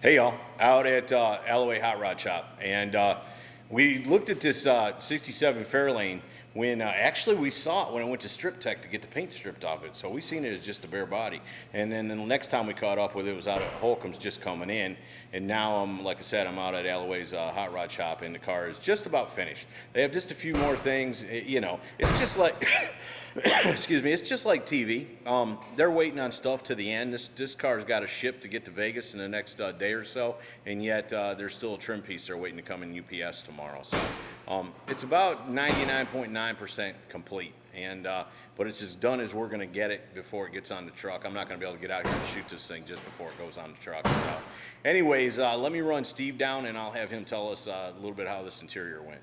Hey y'all, out at Alloway Hot Rod Shop, and we looked at this 67 Fairlane when actually we saw it when I went to Strip Tech to get the paint stripped off it. So we seen it as just a bare body, and then the next time we caught up with it was out at Holcomb's just coming in, and now like I said, I'm out at Alloway's Hot Rod Shop, and the car is just about finished. They have just a few more things, you know. It's just like. Excuse me, it's just like TV. They're waiting on stuff to the end. This car's got to ship to get to Vegas in the next day or so, and yet there's still a trim piece they're waiting to come in UPS tomorrow. So it's about 99.9% complete, and but it's as done as we're going to get it before it gets on the truck. I'm not going to be able to get out here and shoot this thing just before it goes on the truck. So anyways, let me run Steve down, and I'll have him tell us a little bit how this interior went.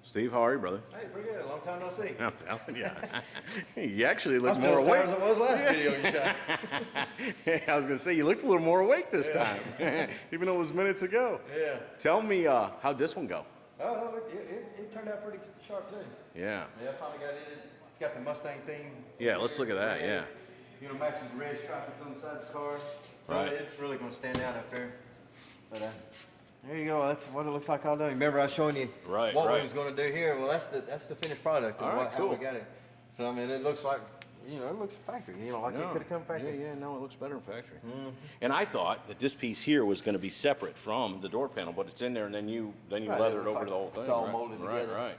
Steve, how are you, brother? Hey, pretty good. Long time no see. I'm telling you. You actually look I'm more still awake. as I was last video you shot. I was going to say, you looked a little more awake this time, even though it was minutes ago. Yeah. Tell me, how'd this one go? Oh, look, it turned out pretty sharp, too. Yeah. Yeah, I finally got in it. It's got the Mustang theme. Yeah, let's look at that, yeah. You know, matches the red stripe that's on the side of the car. So Right. it's really going to stand out up there. But there you go. That's what it looks like all day. Remember I was showing you Right, what right. we was going to do here. Well, that's the finished product of All right, how cool. we got it. So, I mean, it looks like, you know, it looks factory. You know, like it could have come factory. Yeah, no, it looks better in factory. Mm-hmm. And I thought that this piece here was going to be separate from the door panel, but it's in there, and then you Right, leather it it looks over like the whole thing. it's all right? molded Right, together. right.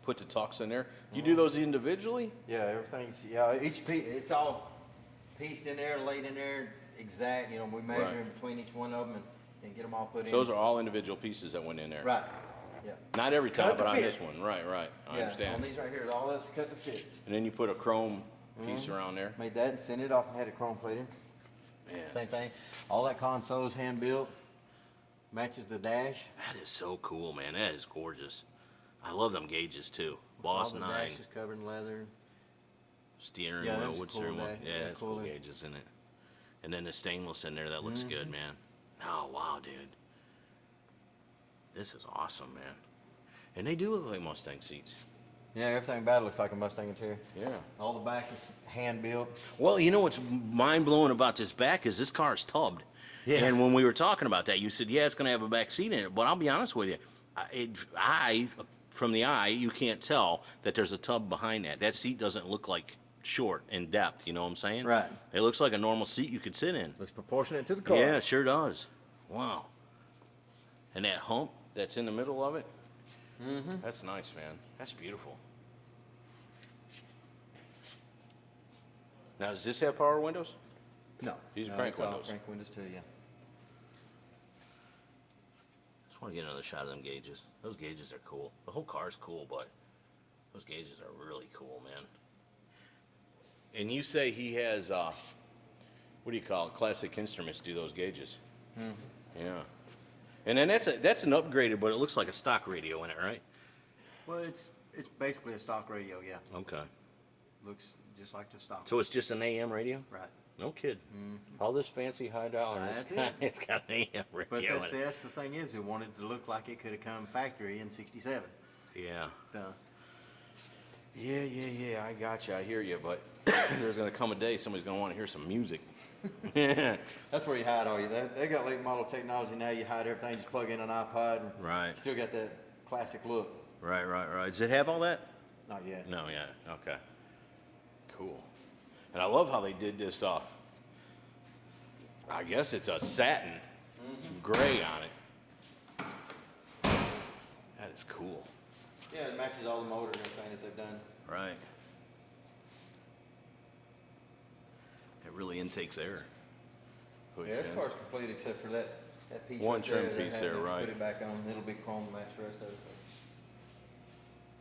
Put the tucks in there. You do those individually? Yeah, everything's, each piece, it's all pieced in there, laid in there, exact, you know, we measure Right. in between each one of them and get them all put in. Those are all individual pieces that went in there. Right, yeah. Not every Cut time, to but on fit. this one. Right, right. I Yeah, understand. on these right here, all that's cut to fit. And then you put a chrome piece around there. Made that and sent it off and had it chrome plated. Man, Same thing, all that console's hand built, matches the dash. that is so cool, man. That is gorgeous. I love them gauges too. Boss All the 9 dash is covered in leather. steering Yeah, wheel, those are wood cool steering wheel. dash- Yeah, yeah, that's cool. cool gauges in it. And then the stainless in there, that looks good, man. Oh, wow, dude. This is awesome, man. And they do look like Mustang seats. Yeah, everything about it looks like a Mustang interior. Yeah. All the back is hand built. Well, you know what's mind-blowing about this back is this car is tubbed. Yeah. And when we were talking about that, you said, yeah, it's going to have a back seat in it. But I'll be honest with you, from the eye, you can't tell that there's a tub behind that. That seat doesn't look like short in depth, you know what I'm saying? Right. It looks like a normal seat you could sit in. Looks proportionate to the car. Yeah, it sure does. Wow. And that hump that's in the middle of it, that's nice, man. That's beautiful. Now, does this have power windows? No. These are no, crank it's all windows. Crank windows too, yeah. Just want to get another shot of them gauges. Those gauges are cool. The whole car's cool, but those gauges are really cool, man. And you say he has, what do you call it? Classic Instruments do those gauges. Yeah. And then that's an upgraded, but it looks like a stock radio in it, right? Well, it's basically a stock radio, yeah. Okay. Looks just like the stock. So it's just an AM radio? Right. No kid. All this fancy high dollar. That's It's got an AM radio But in it. that's the thing is, it wanted to look like it could have come factory in '67. Yeah. So Yeah, I got you. I hear you, but there's going to come a day somebody's going to want to hear some music. Yeah. that's where you hide all you. They got late model technology now. You hide everything. Just plug in an iPod. And Right. you still got that classic look. Right. Does it have all that? Not yet. No, yeah. Okay. Cool. And I love how they did this I guess it's a satin gray on it. That is cool. Yeah, it matches all the motor and everything that they've done. Right. It really intakes air. Yeah, this car's complete except for that piece. One right there. trim They piece had there, to right. Put it back on. It'll be chrome to match the rest of it. So.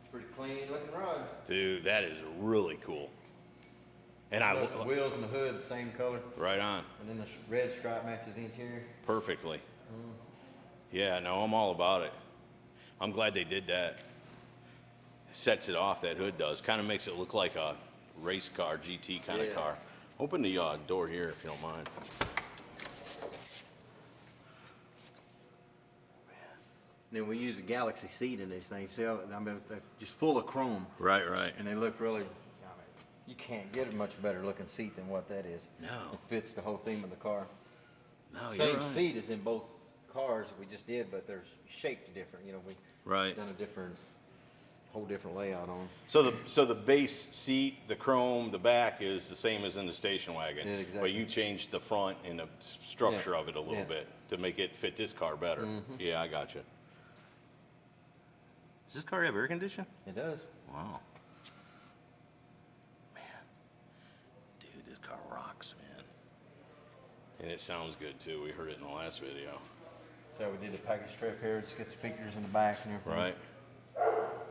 It's pretty clean looking rod. Dude, that is really cool. And Look, the wheels and the hood the same color, right on. and then the red stripe matches the interior. Perfectly. Yeah, no, I'm all about it. I'm glad they did that. Sets it off, that hood does. Kind of makes it look like a race car, GT kind of Yeah. car. Open the door here if you don't mind. And then we use a Galaxy seat in these things. See, I mean, they're just full of chrome, Right. and they look really. I mean, You can't get a much better looking seat than what that is. No. It fits the whole theme of the car. No, you're Same right. seat as in both cars we just did, but they're shaped different, you know, we Right. done a whole different layout on 'em. So the base seat, the chrome, the back is the same as in the station wagon. Yeah, exactly. But you changed the front and the structure Yeah, of it a little yeah. bit to make it fit this car better. Yeah, I got you. Does this car have air conditioning? It does. Wow. Man. Dude, this car rocks, man. And it sounds good too. We heard it in the last video. So we did the package strap here, just get speakers in the back and everything. Right.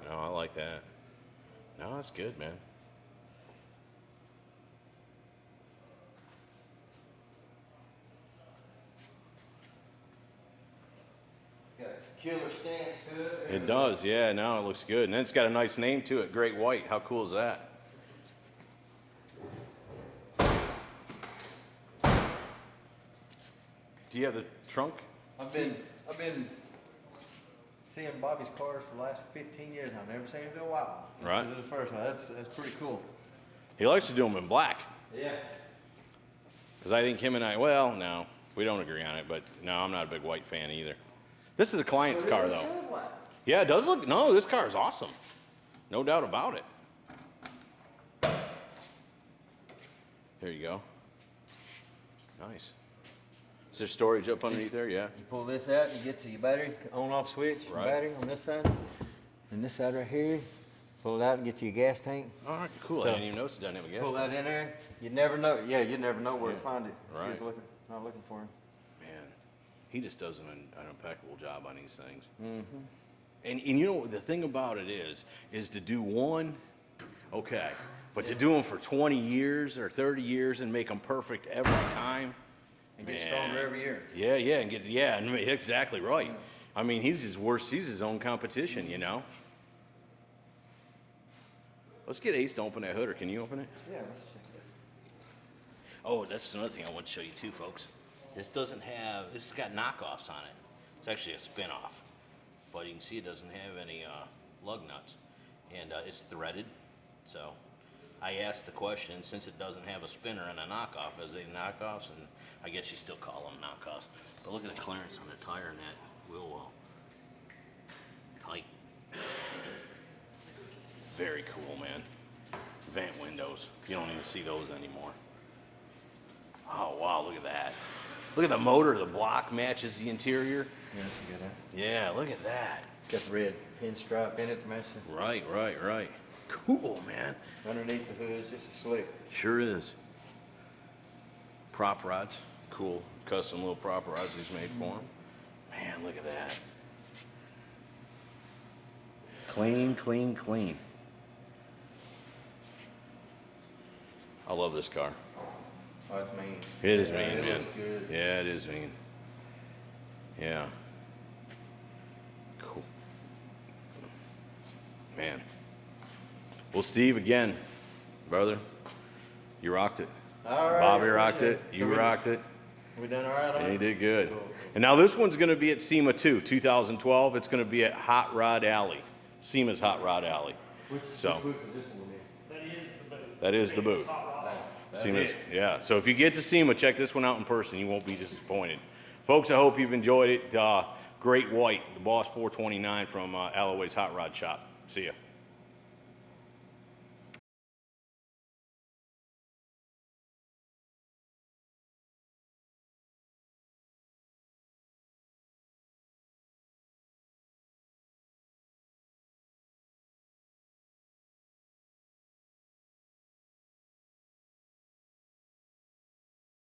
No, I like that. No, that's good, man. Got a killer stance to it. It does, yeah, now it looks good. And then it's got a nice name to it, Great White. How cool is that? Do you have the trunk? I've been seeing Bobby's cars for the last 15 years. I've never seen him do a white one. Right. This is the first one. That's pretty cool. He likes to do them in black. Yeah. Because I think him and I, well, no, we don't agree on it, but no, I'm not a big white fan either. This is a client's car, though. Yeah, it does look, no, this car is awesome. No doubt about it. There you go. Nice. Is there storage up underneath there? Yeah. You pull this out, you get to your battery, on-off switch, your Right. battery on this side, and this side right here. Pull it out and get to your gas tank. All right, cool. So- I didn't even notice it doesn't have a gas. Pull that in there. You'd never know. Yeah, you'd never know where to find it. If Right. you was not looking for him. Man, he just does an impeccable job on these things. Mm-hmm. And you know, the thing about it is to do one, okay, but to do them for 20 years or 30 years and make them perfect every time. And get Man. stronger every year. Yeah, and exactly right. I mean, he's his own competition, you know? Let's get Ace to open that hood, or can you open it? Yeah, let's check that. Oh, that's another thing I want to show you too, folks. This has got knockoffs on it. It's actually a spin-off. But you can see it doesn't have any lug nuts. And it's threaded. So I asked the question, since it doesn't have a spinner and a knockoff, is they knockoffs? And I guess you still call them knockoffs. But look at the clearance on the tire in that wheel well. Tight. Very cool, man. Vent windows. You don't even see those anymore. Oh, wow, look at that. Look at the motor. The block matches the interior. Yeah, that's a good one. Yeah, look at that. It's got the red pinstripe in it to match Right. Cool, man. the, underneath the hood. It's just a slick. Sure is. Prop rods. Cool. Custom little prop rods he's made for him. Man, look at that. Clean. I love this car. Oh, it's mean. It is Yeah, mean, it man. looks good. Yeah, it is mean. Yeah. Cool. Man. Well, Steve, again, brother, you rocked it. All right. Bobby rocked appreciate it. You rocked it. We done all right on And he it? did good. Cool. And now this one's going to be at SEMA too, 2012. It's going to be at Hot Rod Alley, SEMA's Hot Rod Alley. So Which booth is this one in? that is the booth. SEMA's, yeah. So if you get to SEMA, check this one out in person. You won't be disappointed. Folks, I hope you've enjoyed it. Great White, the Boss 429 from Alloway's Hot Rod Shop. See ya.